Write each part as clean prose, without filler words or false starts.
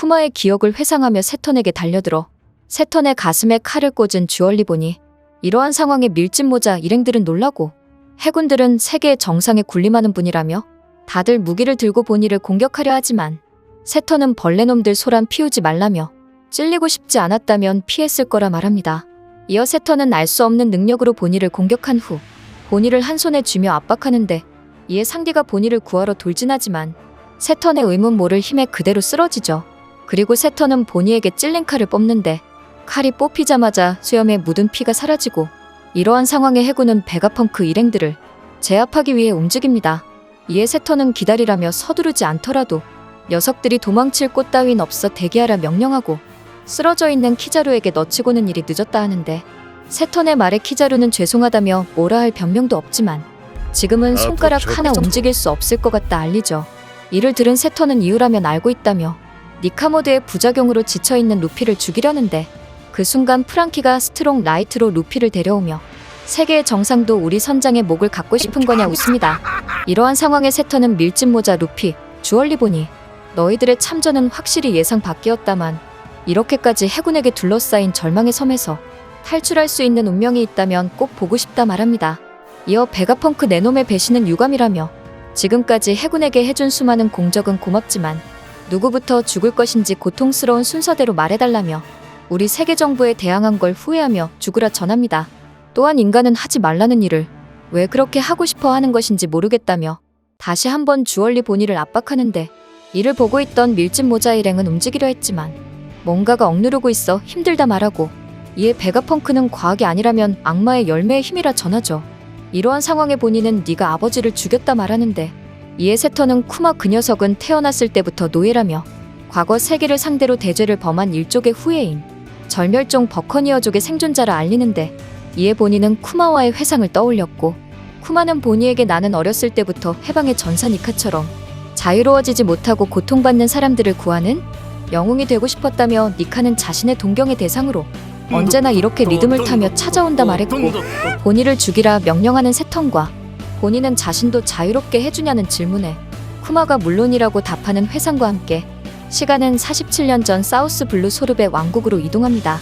쿠마의 기억을 회상하며 세턴에게 달려들어 세턴의 가슴에 칼을 꽂은 주얼리 보니 이러한 상황에 밀짚 모자 일행들은 놀라고 해군들은 세계의 정상에 군림하는 분이라며 다들 무기를 들고 보니를 공격하려 하지만 세턴은 벌레놈들 소란 피우지 말라며 찔리고 싶지 않았다면 피했을 거라 말합니다. 이어 세턴은 알 수 없는 능력으로 보니를 공격한 후 보니를 한 손에 쥐며 압박하는데 이에 상디가 보니를 구하러 돌진하지만 세턴의 의문 모를 힘에 그대로 쓰러지죠. 그리고 세턴은 보니에게 찔린 칼을 뽑는데 칼이 뽑히자마자 수염에 묻은 피가 사라지고 이러한 상황에 해군은 베가펑크 일행들을 제압하기 위해 움직입니다. 이에 세턴은 기다리라며 서두르지 않더라도 녀석들이 도망칠 곳 따윈 없어 대기하라 명령하고 쓰러져 있는 키자루에게 넣치고는 일이 늦었다 하는데 세턴의 말에 키자루는 죄송하다며 뭐라 할 변명도 없지만 지금은 손가락 하나 움직일 수 없을 것 같다 알리죠. 이를 들은 세턴은 이유라면 알고 있다며 니카모드의 부작용으로 지쳐있는 루피를 죽이려는데 그 순간 프랑키가 스트롱 라이트로 루피를 데려오며 세계의 정상도 우리 선장의 목을 갖고 싶은 거냐 웃습니다. 이러한 상황에 세턴은 밀짚 모자 루피, 주얼리 보니 너희들의 참전은 확실히 예상 밖이었다만 이렇게까지 해군에게 둘러싸인 절망의 섬에서 탈출할 수 있는 운명이 있다면 꼭 보고 싶다 말합니다. 이어 베가펑크 내놈의 배신은 유감이라며 지금까지 해군에게 해준 수많은 공적은 고맙지만 누구부터 죽을 것인지 고통스러운 순서대로 말해달라며 우리 세계 정부에 대항한 걸 후회하며 죽으라 전합니다. 또한 인간은 하지 말라는 일을 왜 그렇게 하고 싶어 하는 것인지 모르겠다며 다시 한번 주얼리 보니를 압박하는데 이를 보고 있던 밀짚 모자 일행은 움직이려 했지만 뭔가가 억누르고 있어 힘들다 말하고 이에 베가펑크는 과학이 아니라면 악마의 열매의 힘이라 전하죠. 이러한 상황에 보니는 네가 아버지를 죽였다 말하는데 이에 세턴은 쿠마 그 녀석은 태어났을 때부터 노예라며 과거 세계를 상대로 대죄를 범한 일족의 후예인 절멸종 버커니어족의 생존자라 알리는데 이에 보니는 쿠마와의 회상을 떠올렸고 쿠마는 보니에게 나는 어렸을 때부터 해방의 전사 니카처럼 자유로워지지 못하고 고통받는 사람들을 구하는 영웅이 되고 싶었다며 니카는 자신의 동경의 대상으로 언제나 이렇게 리듬을 타며 찾아온다 말했고 보니를 죽이라 명령하는 세턴과 보니는 자신도 자유롭게 해주냐는 질문에 쿠마가 물론이라고 답하는 회상과 함께 시간은 47년 전 사우스 블루 소르베 왕국으로 이동합니다.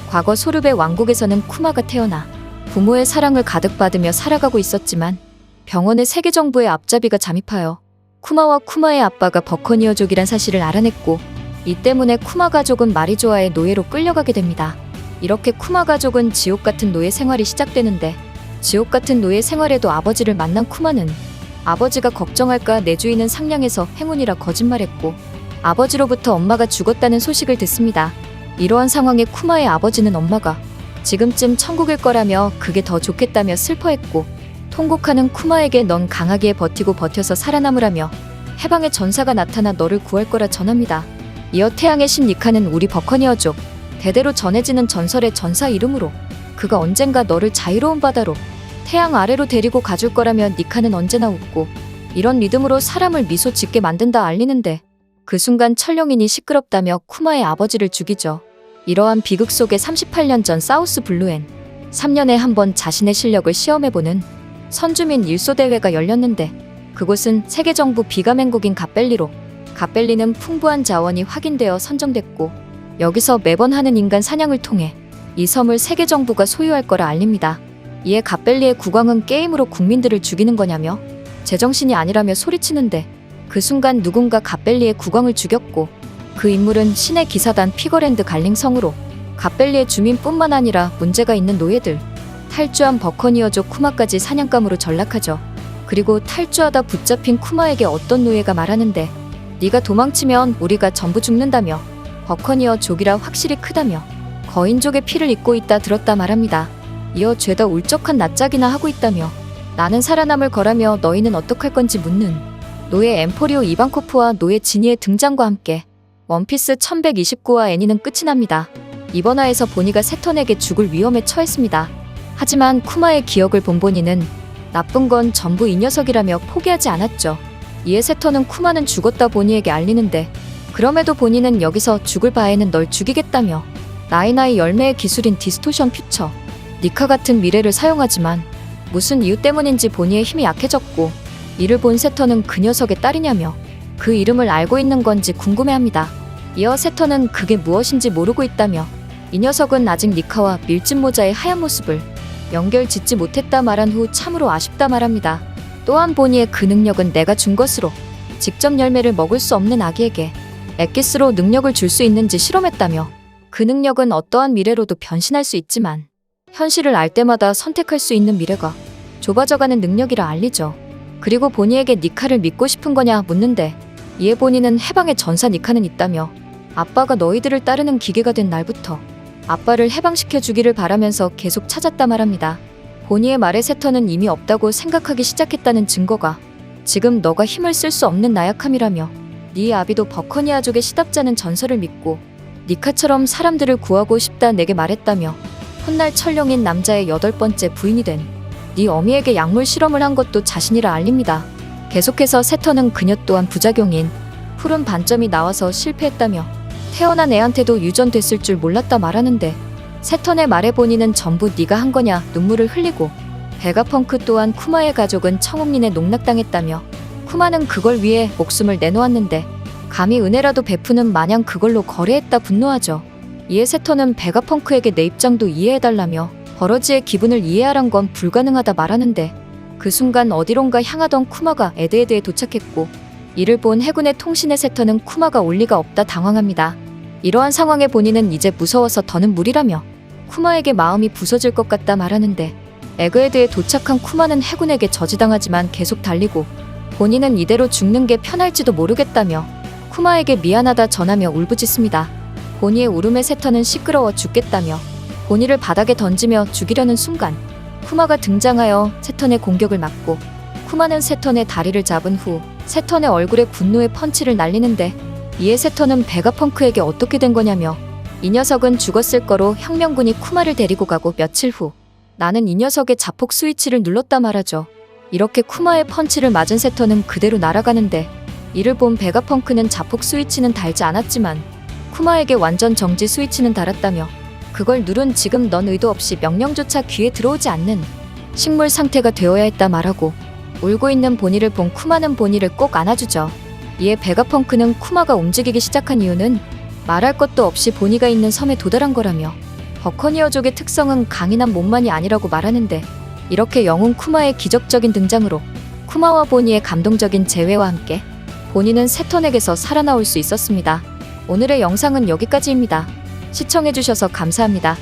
과거 소르베 왕국에서는 쿠마가 태어나 부모의 사랑을 가득 받으며 살아가고 있었지만 병원의 세계 정부의 앞잡이가 잠입하여 쿠마와 쿠마의 아빠가 버커니어족이란 사실을 알아냈고 이 때문에 쿠마 가족은 마리조아의 노예로 끌려가게 됩니다. 이렇게 쿠마 가족은 지옥 같은 노예 생활이 시작되는데 지옥 같은 노예 생활에도 아버지를 만난 쿠마는 아버지가 걱정할까 내 주인은 상냥해서 행운이라 거짓말했고 아버지로부터 엄마가 죽었다는 소식을 듣습니다. 이러한 상황에 쿠마의 아버지는 엄마가 지금쯤 천국일 거라며 그게 더 좋겠다며 슬퍼했고 통곡하는 쿠마에게 넌 강하게 버티고 버텨서 살아남으라며 해방의 전사가 나타나 너를 구할 거라 전합니다. 이어 태양의 신 니카는 우리 버커니어족 대대로 전해지는 전설의 전사 이름으로 그가 언젠가 너를 자유로운 바다로 태양 아래로 데리고 가줄 거라며 니카는 언제나 웃고 이런 리듬으로 사람을 미소 짓게 만든다 알리는데 그 순간 철룡인이 시끄럽다며 쿠마의 아버지를 죽이죠. 이러한 비극 속에 38년 전 사우스 블루엔 3년에 한 번 자신의 실력을 시험해보는 선주민 일소대회가 열렸는데 그곳은 세계정부 비가맹국인 갓벨리로 갓벨리는 풍부한 자원이 확인되어 선정됐고 여기서 매번 하는 인간 사냥을 통해 이 섬을 세계정부가 소유할 거라 알립니다. 이에 갓벨리의 국왕은 게임으로 국민들을 죽이는 거냐며 제정신이 아니라며 소리치는데 그 순간 누군가 갓벨리의 국왕을 죽였고 그 인물은 신의 기사단 피거랜드 갈링성으로 갓벨리의 주민뿐만 아니라 문제가 있는 노예들, 탈주한 버커니어족 쿠마까지 사냥감으로 전락하죠. 그리고 탈주하다 붙잡힌 쿠마에게 어떤 노예가 말하는데 네가 도망치면 우리가 전부 죽는다며 버커니어족이라 확실히 크다며 거인족의 피를 입고 있다 들었다 말합니다. 이어 죄다 울적한 낯짝이나 하고 있다며 나는 살아남을 거라며 너희는 어떡할 건지 묻는 노예 엠포리오 이반코프와 노예 지니의 등장과 함께 원피스 1129와 애니는 끝이 납니다. 이번 화에서 보니가 세턴에게 죽을 위험에 처했습니다. 하지만 쿠마의 기억을 본 보니는 나쁜 건 전부 이 녀석이라며 포기하지 않았죠. 이에 세턴은 쿠마는 죽었다 보니에게 알리는데 그럼에도 보니는 여기서 죽을 바에는 널 죽이겠다며 나이나이 열매의 기술인 디스토션 퓨처 니카 같은 미래를 사용하지만 무슨 이유 때문인지 보니의 힘이 약해졌고 이를 본 세턴은 그 녀석의 딸이냐며 그 이름을 알고 있는 건지 궁금해합니다. 이어 세턴은 그게 무엇인지 모르고 있다며 이 녀석은 아직 니카와 밀짚 모자의 하얀 모습을 연결 짓지 못했다 말한 후 참으로 아쉽다 말합니다. 또한 보니의 그 능력은 내가 준 것으로 직접 열매를 먹을 수 없는 아기에게 엑기스로 능력을 줄 수 있는지 실험했다며 그 능력은 어떠한 미래로도 변신할 수 있지만 현실을 알 때마다 선택할 수 있는 미래가 좁아져가는 능력이라 알리죠. 그리고 보니에게 니카를 믿고 싶은 거냐 묻는데 이에 보니는 해방의 전사 니카는 있다며 아빠가 너희들을 따르는 기계가 된 날부터 아빠를 해방시켜 주기를 바라면서 계속 찾았다 말합니다. 보니의 말에 세턴은 이미 없다고 생각하기 시작했다는 증거가 지금 너가 힘을 쓸 수 없는 나약함이라며 네 아비도 버커니아족의 시답자는 전설을 믿고 니카처럼 사람들을 구하고 싶다 내게 말했다며 훗날 철령인 남자의 8번째 부인이 된 네 어미에게 약물 실험을 한 것도 자신이라 알립니다. 계속해서 세턴은 그녀 또한 부작용인 푸른 반점이 나와서 실패했다며 태어난 애한테도 유전됐을 줄 몰랐다 말하는데 세턴의 말에 보니는 전부 네가 한 거냐 눈물을 흘리고 베가펑크 또한 쿠마의 가족은 청옥린에 농락당했다며 쿠마는 그걸 위해 목숨을 내놓았는데 감히 은혜라도 베푸는 마냥 그걸로 거래했다 분노하죠. 이에 세턴은 베가펑크에게 내 입장도 이해해달라며 버러지의 기분을 이해하란 건 불가능하다 말하는데 그 순간 어디론가 향하던 쿠마가 에드에드에 도착했고 이를 본 해군의 통신의 세턴은 쿠마가 올 리가 없다 당황합니다. 이러한 상황에 보니는 이제 무서워서 더는 무리라며 쿠마에게 마음이 부서질 것 같다 말하는데 에그에드에 도착한 쿠마는 해군에게 저지당하지만 계속 달리고 본인은 이대로 죽는 게 편할지도 모르겠다며 쿠마에게 미안하다 전하며 울부짖습니다. 보니의 울음에 세턴은 시끄러워 죽겠다며 보니를 바닥에 던지며 죽이려는 순간 쿠마가 등장하여 세턴의 공격을 막고 쿠마는 세턴의 다리를 잡은 후 세턴의 얼굴에 분노의 펀치를 날리는데 이에 세턴은 베가펑크에게 어떻게 된 거냐며 이 녀석은 죽었을 거로 혁명군이 쿠마를 데리고 가고 며칠 후 나는 이 녀석의 자폭 스위치를 눌렀다 말하죠. 이렇게 쿠마의 펀치를 맞은 세턴은 그대로 날아가는데 이를 본 베가펑크는 자폭 스위치는 달지 않았지만 쿠마에게 완전 정지 스위치는 달았다며 그걸 누른 지금 넌 의도 없이 명령조차 귀에 들어오지 않는 식물 상태가 되어야 했다 말하고 울고 있는 보니를 본 쿠마는 보니를 꼭 안아주죠. 이에 베가펑크는 쿠마가 움직이기 시작한 이유는 말할 것도 없이 보니가 있는 섬에 도달한 거라며 버커니어족의 특성은 강인한 몸만이 아니라고 말하는데 이렇게 영웅 쿠마의 기적적인 등장으로 쿠마와 보니의 감동적인 재회와 함께 보니는 세턴에게서 살아나올 수 있었습니다. 오늘의 영상은 여기까지입니다. 시청해주셔서 감사합니다.